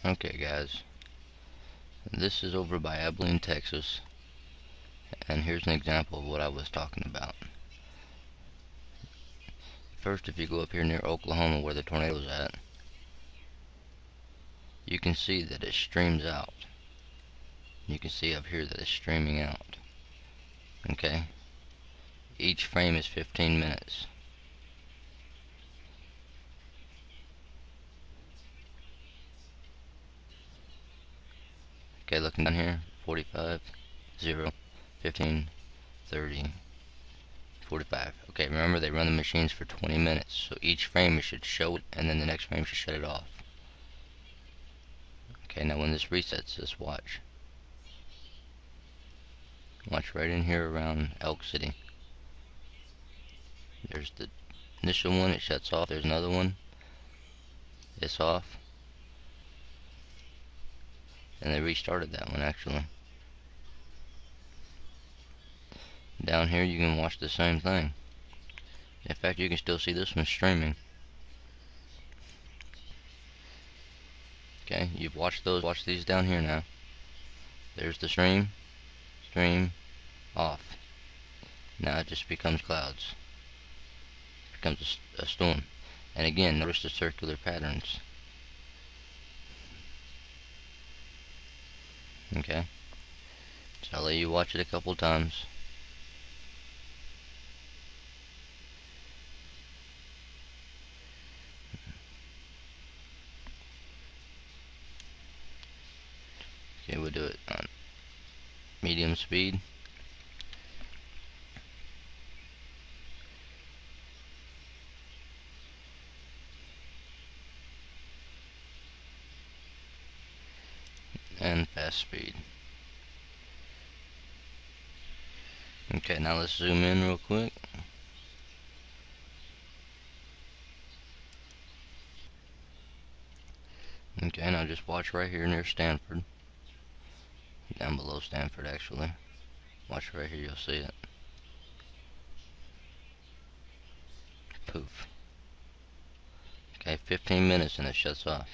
Okay guys, this is over by Abilene, Texas, and here's an example of what I was talking about. First, if you go up here near Oklahoma where the tornado's at, you can see that it streams out. You can see up here that it's streaming out. Okay? Each frame is 15 minutes. Okay, looking down here, 45, 0, 15, 30, 45. Okay, remember they run the machines for 20 minutes, so each frame should show it, and then the next frame should shut it off. Okay, now when this resets, just watch. Watch right in here around Elk City. There's the initial one, it shuts off. There's another one, it's off. And they restarted that one actually. Down here you can watch the same thing. In fact, you can still see this one streaming. Okay, you've watched those, watch these down here now. There's the stream, off. Now it just becomes clouds. It becomes a storm. And again, notice the circular patterns. Okay, so I'll let you watch it a couple times. Okay, we'll do it on medium speed. And fast speed. Okay, now let's zoom in real quick. Okay, now just watch right here near Stanford. Down below Stanford actually. Watch right here, you'll see it. Poof. Okay, 15 minutes and it shuts off.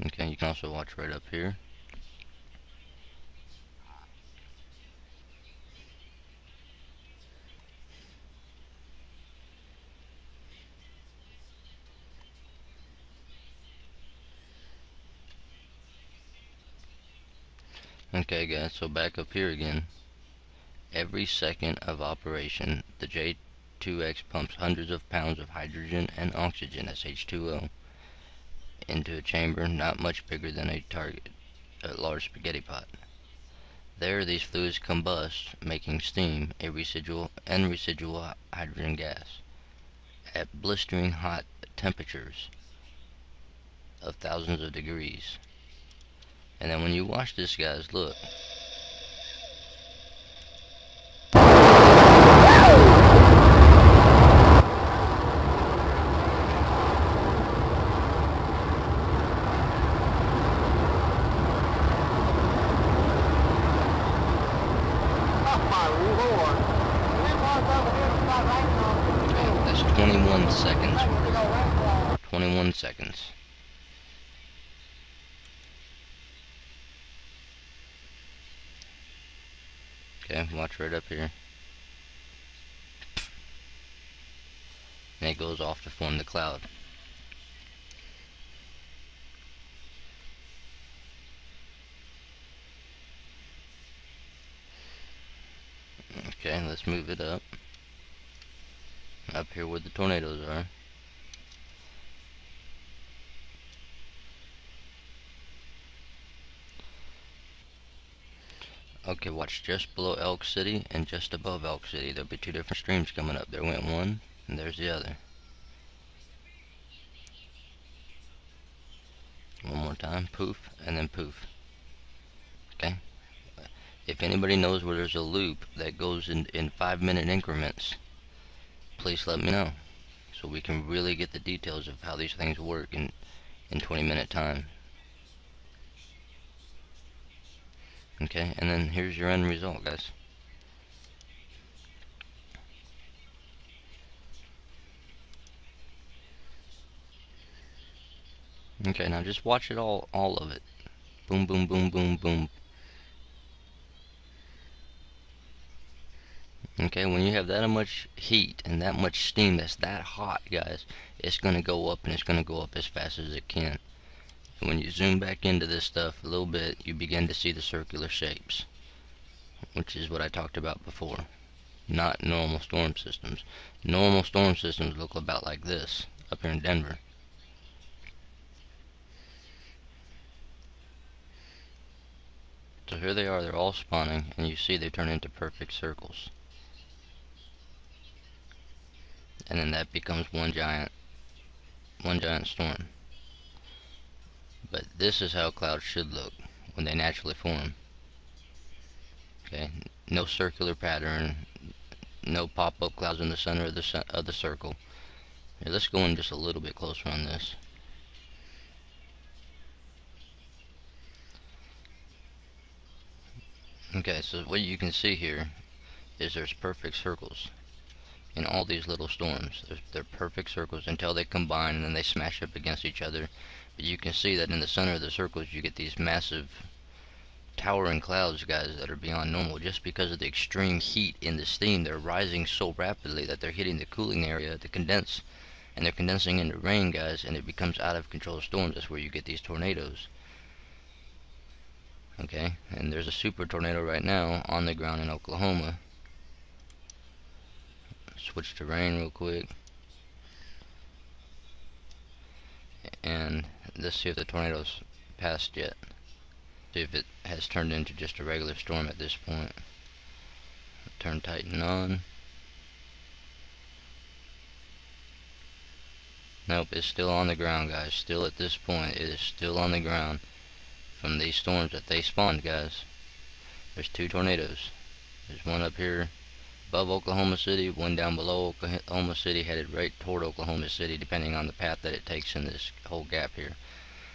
Okay, you can also watch right up here. Okay guys, so back up here again. Every second of operation, the J2X pumps hundreds of pounds of hydrogen and oxygen, that's H2O, into a chamber not much bigger than a large spaghetti pot. There, these fluids combust, making steam, a residual hydrogen gas, at blistering hot temperatures of thousands of degrees. And then when you watch this, guys, look. That's 21 seconds. 21 seconds. Okay, watch right up here. And it goes off to form the cloud. Okay, let's move it up. Up here where the tornadoes are. Okay, watch just below Elk City and just above Elk City. There'll be two different streams coming up. There went one, and there's the other. One more time, poof, and then poof. Okay? If anybody knows where there's a loop that goes in 5-minute increments, please let me know, so we can really get the details of how these things work in 20-minute time. Okay, and then here's your end result, guys. Okay, now just watch it all of it. Boom, boom, boom, boom, boom. Okay, when you have that much heat and that much steam that's that hot, guys, it's going to go up, and it's going to go up as fast as it can. And when you zoom back into this stuff a little bit, you begin to see the circular shapes, which is what I talked about before. Not normal storm systems. Normal storm systems look about like this up here in Denver. So here they are, they're all spawning, and you see they turn into perfect circles. And then that becomes one giant storm. But this is how clouds should look when they naturally form. Okay, no circular pattern, no pop-up clouds in the center of the circle. Here, let's go in just a little bit closer on this. Okay, so what you can see here is there's perfect circles in all these little storms. They're perfect circles until they combine and then they smash up against each other. But you can see that in the center of the circles you get these massive towering clouds, guys, that are beyond normal just because of the extreme heat in the steam. They're rising so rapidly that they're hitting the cooling area to condense, and they're condensing into rain, guys, and it becomes out of control storms. That's where you get these tornadoes. Okay, and there's a super tornado right now on the ground in Oklahoma. Switch to rain real quick, and let's see if the tornado's passed yet. See if it has turned into just a regular storm at this point. Turn Titan on. Nope, it's still on the ground, guys. Still at this point, it is still on the ground from these storms that they spawned, guys. There's two tornadoes. There's one up here above Oklahoma City, one down below Oklahoma City, headed right toward Oklahoma City, depending on the path that it takes in this whole gap here.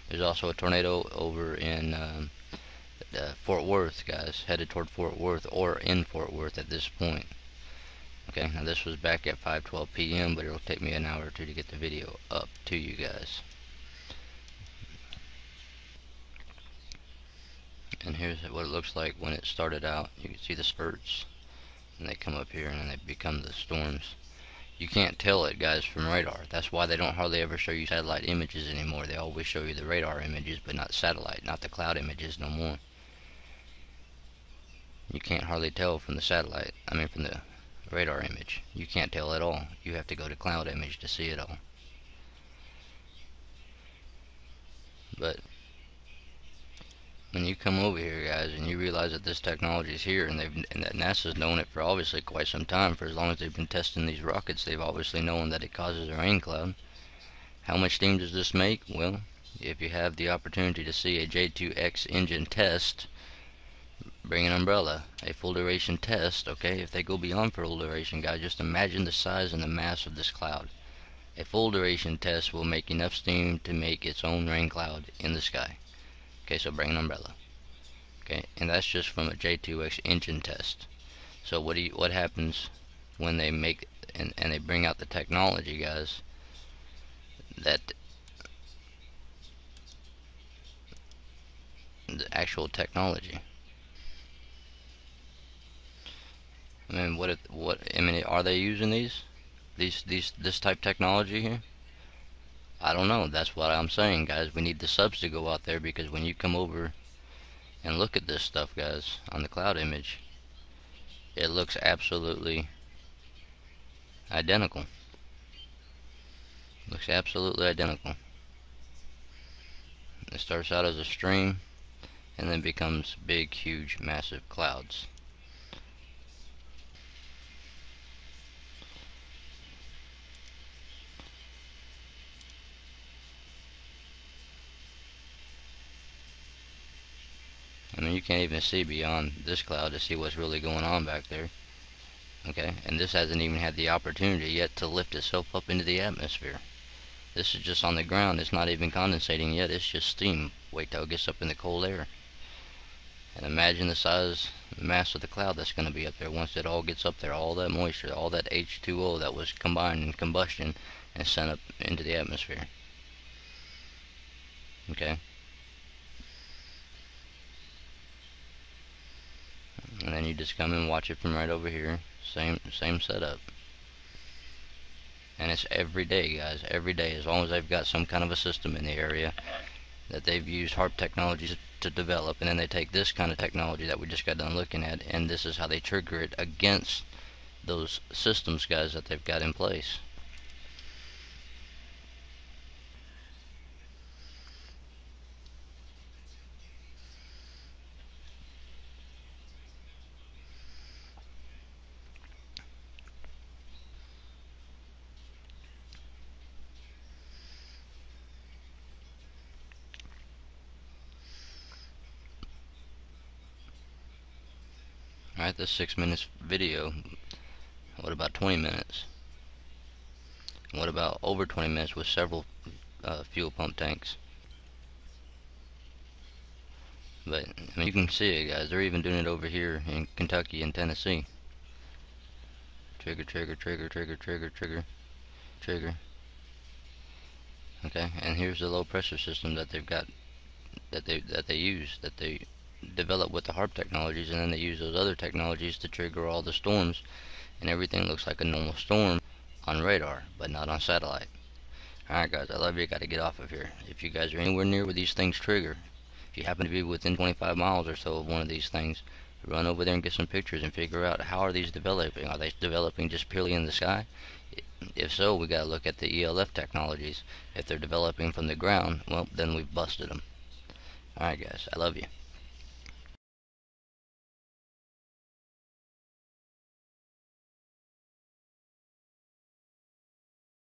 There's also a tornado over in Fort Worth, guys, headed toward Fort Worth or in Fort Worth at this point. Okay, now this was back at 5:12 p.m., but it'll take me an hour or two to get the video up to you guys. And here's what it looks like when it started out. You can see the spurts, and they come up here and then they become the storms. You can't tell it, guys, from radar. That's why they don't hardly ever show you satellite images anymore. They always show you the radar images, but not satellite, not the cloud images no more. You can't hardly tell from the satellite, from the radar image. You can't tell at all. You have to go to cloud image to see it all. But when you come over here, guys, and you realize that this technology is here, and that NASA's known it for obviously quite some time, for as long as they've been testing these rockets, they've obviously known that it causes a rain cloud. How much steam does this make? Well, if you have the opportunity to see a J2X engine test, bring an umbrella. A full duration test, okay? If they go beyond full duration, guys, just imagine the size and the mass of this cloud. A full duration test will make enough steam to make its own rain cloud in the sky. Okay, so bring an umbrella. Okay, and that's just from a J2X engine test. So what happens when they make and they bring out the technology, guys, that the actual technology. Are they using this type technology here? I don't know. That's what I'm saying, guys. We need the subs to go out there, because when you come over and look at this stuff, guys, on the cloud image, it looks absolutely identical. Looks absolutely identical. It starts out as a stream and then becomes big, huge, massive clouds. You can't even see beyond this cloud to see what's really going on back there. Okay, and this hasn't even had the opportunity yet to lift itself up into the atmosphere. This is just on the ground. It's not even condensating yet. It's just steam. Wait till it gets up in the cold air. And imagine the size, the mass of the cloud that's going to be up there once it all gets up there. All that moisture, all that H2O that was combined in combustion and sent up into the atmosphere. Okay, and then you just come and watch it from right over here. Same setup. And it's every day, guys, every day, as long as they've got some kind of a system in the area that they've used HARP technologies to develop, and then they take this kind of technology that we just got done looking at, and this is how they trigger it against those systems, guys, that they've got in place. Alright, this 6 minutes video. What about 20 minutes? What about over 20 minutes with several fuel pump tanks? But I mean, you can see it, guys. They're even doing it over here in Kentucky and Tennessee. Trigger, trigger, trigger, trigger, trigger, trigger, trigger. Okay, and here's the low pressure system that they've got, that they use, that they develop with the HARP technologies, and then they use those other technologies to trigger all the storms, and everything looks like a normal storm on radar, but not on satellite. Alright, guys, I love you. Gotta get off of here. If you guys are anywhere near where these things trigger, if you happen to be within 25 miles or so of one of these things, run over there and get some pictures and figure out, how are these developing? Are they developing just purely in the sky? If so, we gotta look at the ELF technologies. If they're developing from the ground, well, then we've busted them. Alright, guys, I love you.